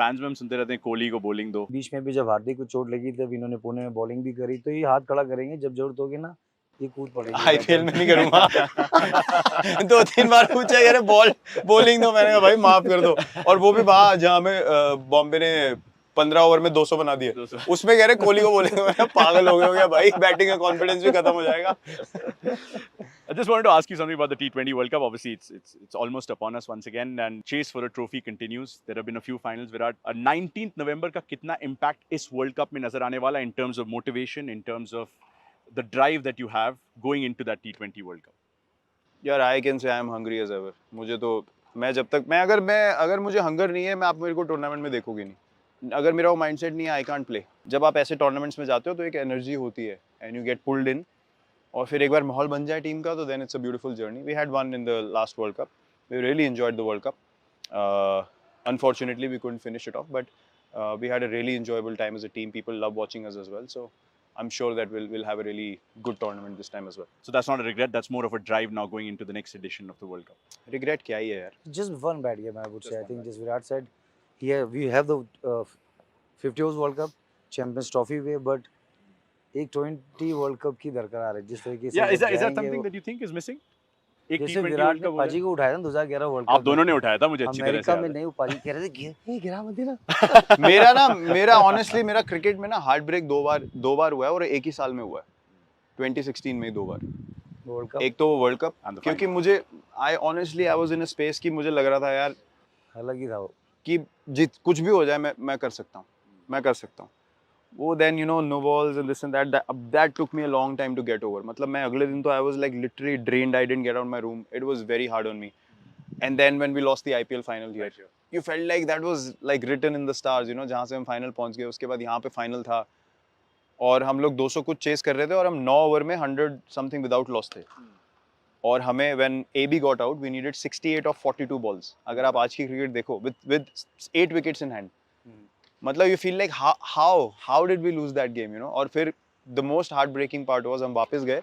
Fans में हम सुनते रहते हैं कोहली को बॉलिंग दो। बीच में भी जब हार्दिक को चोट लगी तब इन्होंने पुणे में बॉलिंग भी करी, तो ये हाथ खड़ा करेंगे जब जरूरत होगी ना, ये कूद पड़ेंगे। आईपीएल में नहीं करूंगा। 2-3 बार पूछा यार बॉलिंग दो, मैंने कहा भाई माफ कर दो। और वो भी वहां जहाँ में बॉम्बे ने 15 ओवर में 200 बना दिए, 200 उसमें कह रहे कोहली को बोलेंगे। मैं पागल हो गया भाई, बैटिंग का कॉन्फिडेंस भी खत्म हो जाएगा। I just wanted to ask you something about the T20 World Cup. Obviously, it's almost upon us once again, and chase for a trophy continues. There have been a few finals. Virat, 19th November का कितना impact इस World Cup में नजर आने वाला in terms of motivation, in terms of the drive that you have going into that T20 World Cup? यार I can say I am hungry as ever. मुझे तो मैं जब तक मैं अगर मुझे हंगर नहीं है, मैं आप मेरे को टूर्नामेंट में देखोगे नहीं। अगर मेरा वो माइंडसेट नहीं है, आई कांट प्ले। जब आप ऐसे टूर्नामेंट्स में जाते हो तो एक एनर्जी होती है एंड यू गेट पुल्ड इन, और फिर एक बार माहौल बन जाए टीम का तो then it's a beautiful journey. We had one in the last world cup, we really enjoyed the world cup. Unfortunately we couldn't finish it off, but we had a really enjoyable time as a team. People love watching us as well, so I'm sure that we'll have a really good tournament this time as well. So that's not a regret. That's more of a drive now going into the next edition of the World Cup. Regret क्या ही है यार? Just one bad game, I would Just say. I one think, bad just Virat said, we have the 50 overs World Cup, Champions Trophy में, but एक 20 World Cup की दरकार है जिस तरीके से Yeah, is that जाएंगे something वो- that you think is missing? एक जैसे T20 विराट World ने Cup हो पाजी जाए? को उठाया ना 2011 वर्ल्ड कप आप दोनों ने उठाया था, मुझे अच्छी तरह से अमेरिका याद में है। नहीं, वो पाजी कह रहे थे गिरा मत देना। मेरा ऑनेस्टली मेरा क्रिकेट में ना हार्ट ब्रेक दो बार हुआ है, और एक ही साल में हुआ है। 2016 में 2 बार। वर्ल्ड कप एक तो वर्ल्ड कप, And the क्योंकि final. मुझे I was in a space कि मुझे लग रहा था यार अलग ही था वो। कि जित कुछ भी हो जाए मैं कर सकता हूँ। वो then no balls and this and that took me a long time to get over. मतलब मैं अगले दिन तो I was like literally drained, I didn't get out my room, it was very hard on me. And then when we lost the IPL final here, you felt like that was like written in the stars, जहाँ से हम final पहुंच गए, उसके बाद यहाँ पे final था और हम लोग 200 कुछ चेस कर रहे थे और हम 9 ओवर में 100 समथिंग विदाउट लॉस थे। और हमें when AB got out we needed 68 of 42 balls. अगर आप आज की क्रिकेट देखो विद 8 विकेट्स इन हैंड, मतलब you feel like how did we lose that game, और फिर the most heartbreaking part was हम वापस गए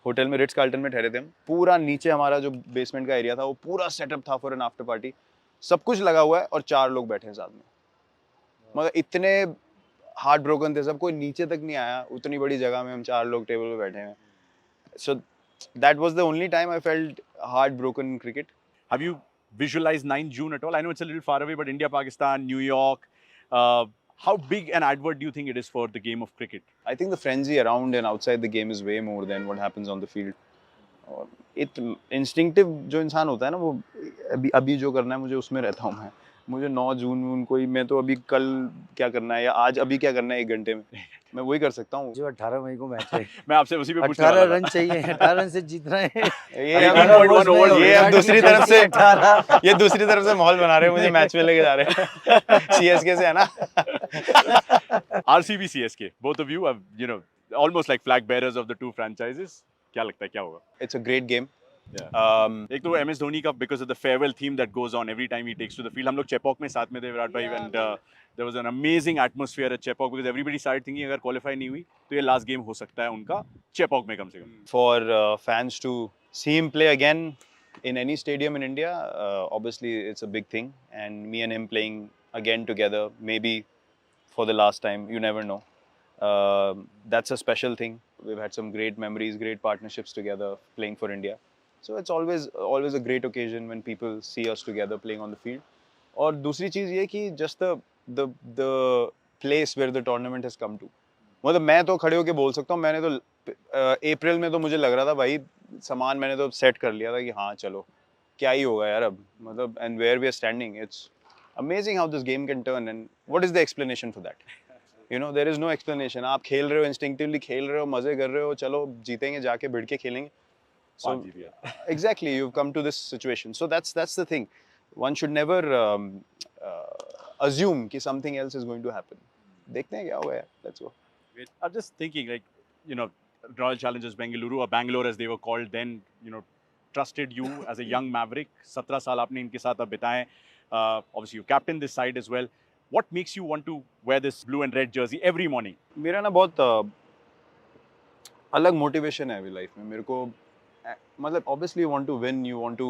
होटल में, रिट्स कार्ल्टन में ठहरे थे हम। पूरा नीचे हमारा जो बेसमेंट का एरिया था वो पूरा सेटअप था फॉर एन आफ्टर पार्टी, सब कुछ लगा हुआ है और 4 लोग बैठे हैं साथ में। मतलब इतने हार्ट ब्रोकन थे सब, कोई नीचे तक नहीं आया। उतनी बड़ी जगह में हम 4 लोग टेबल पे बैठे हैं। So that was the only time I felt heart broken in cricket. Have you visualized 9 June at all? I know it's a little far away, but India, Pakistan, New York, how big an advert do you think it is for the game of cricket? I think the frenzy around and outside the game is way more than what happens on the field. और it instinctive जो इंसान होता है ना, वो अभी जो करना है मुझे उसमें रहता हूँ मैं। मुझे 9 जून कोई, मैं तो अभी कल क्या करना है या आज अभी क्या करना है 1 घंटे में, मैं वही कर सकता हूँ। जो 18 मई को मैच है, मैं आपसे उसी पे पूछने 18 वाला रन चाहिए, 18 रन से जीतना है। ये 18 overs ये अब दूसरी तरफ से 18 ये दूसरी तरफ से माहौल बना रहे हैं, मुझे मैच में लेके जा रहे हैं। सीएसके से है ना। था। RCB CSK, both of you are, almost like flag bearers of the two franchises. क्या लगता है क्या होगा? It's a great game. एक तो MS धोनी का because of the farewell theme that goes on every time he takes to the field. हम लोग चेपॉक में साथ में थे विराट भाई, and there was an amazing atmosphere at Chepauk because everybody started thinking अगर qualify नहीं हुई तो ये last game हो सकता है उनका चेपॉक में कम से कम। For fans to see him play again in any stadium in India, obviously it's a big thing, and me and him playing again together, maybe for the last time, you never know. That's a special thing. We've had some great memories, great partnerships together playing for India. So it's always a great occasion when people see us together playing on the field. और दूसरी चीज़ ये कि just the place where the tournament has come to. मतलब मैं तो खड़े होके बोल सकता हूँ, मैंने तो अप्रैल में तो मुझे लग रहा था भाई सामान मैंने तो सेट कर लिया था कि हाँ चलो क्या ही होगा यार अब, मतलब and where we are standing, it's amazing how this game can turn, and what is the explanation for that? There is no explanation. आप खेल रहे हो, instinctively खेल रहे हो, मजे कर रहे हो, चलो जीतेंगे, जाके भिड़ के खेलेंगे। So exactly, you've come to this situation. So that's the thing. One should never assume कि something else is going to happen. देखते हैं क्या होगा यार. Let's go. I'm just thinking, like, Royal Challengers Bengaluru, or Bangalore as they were called then, trusted you as a young maverick. 17 साल आपने इनके साथ अब बिताए. Obviously, you captain this side as well. What makes you want to wear this blue and red jersey every morning? मेरा ना बहुत अलग मोटिवेशन है अभी लाइफ में। मेरे को मतलब obviously you want to win, you want to,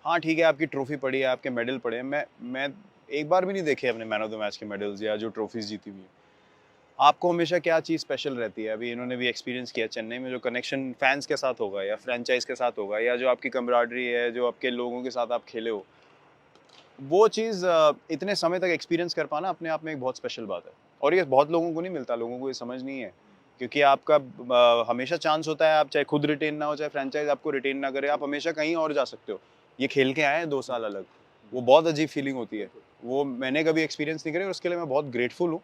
हाँ ठीक है आपकी ट्रॉफी पड़ी है, आपके मेडल पड़े हैं, मैं एक बार भी नहीं देखे अपने मैन ऑफ द मैच के मेडल्स या जो ट्रॉफीज जीती हुई है। आपको हमेशा क्या चीज़ स्पेशल रहती है? अभी इन्होंने भी एक्सपीरियंस किया चेन्नई में, जो कनेक्शन फैंस के साथ होगा या फ्रेंचाइज के साथ होगा या जो आपकी कम्राडरी है, जो आपके लोगों के साथ आप खेले हो, वो चीज़ इतने समय तक एक्सपीरियंस कर पाना अपने आप में एक बहुत स्पेशल बात है। और ये बहुत लोगों को नहीं मिलता, लोगों को ये समझ नहीं है, क्योंकि आपका हमेशा चांस होता है, आप चाहे खुद रिटेन ना हो, चाहे फ्रेंचाइज आपको रिटेन ना करे, आप हमेशा कहीं और जा सकते हो। ये खेल के आए हैं 2 साल अलग, वो बहुत अजीब फीलिंग होती है, वो मैंने कभी एक्सपीरियंस नहीं करी, और उसके लिए मैं बहुत ग्रेटफुल हूँ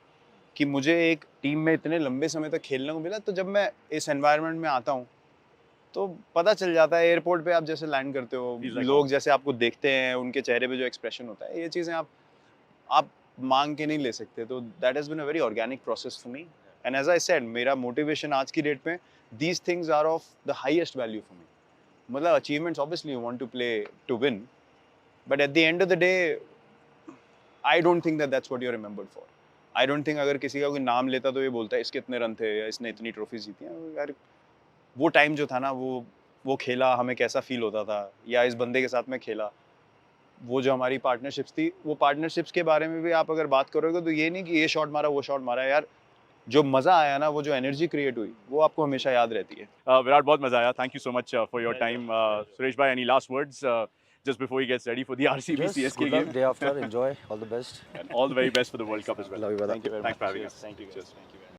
कि मुझे एक टीम में इतने लंबे समय तक खेलने को मिला। तो जब मैं इस एनवायरनमेंट में आता हूँ, तो पता चल जाता है, एयरपोर्ट पे आप जैसे लैंड करते हो, Feels like लोग home. जैसे आपको देखते हैं, उनके चेहरे पे जो एक्सप्रेशन होता है, ये चीज़ें आप मांग के नहीं ले सकते। तो that has been a very organic process for me, and as I said, मेरा मोटिवेशन आज की डेट में, these things are of the highest value for me. मतलब achievements obviously you want to play to win, but at the end of the day I don't think that that's what you are remembered for. I don't think अगर किसी का कोई नाम लेता तो ये बोलता है इसके इतने रन थे या इसने इतनी ट्रॉफी जीती हैं। यार वो टाइम जो था ना, वो खेला, हमें कैसा फील होता था, या इस बंदे के साथ में खेला, वो जो हमारी पार्टनरशिप्स थी, वो पार्टनरशिप्स के बारे में भी आप अगर बात करोगे तो ये नहीं कि ये शॉट मारा, वो शॉट मारा, यार जो मज़ा आया ना, वो जो एनर्जी क्रिएट हुई, वो आपको हमेशा याद रहती है। Virat, बहुत मजा आया. Thank you so much for your time. Suresh bhai, any last words just before he gets ready for the RCB Just CSK good luck game? day after. Enjoy. All the best. And all the very best for the World Cup as well. Love you, brother. Thank you very Thanks much. for having us. Thank you. Cheers. Thank you.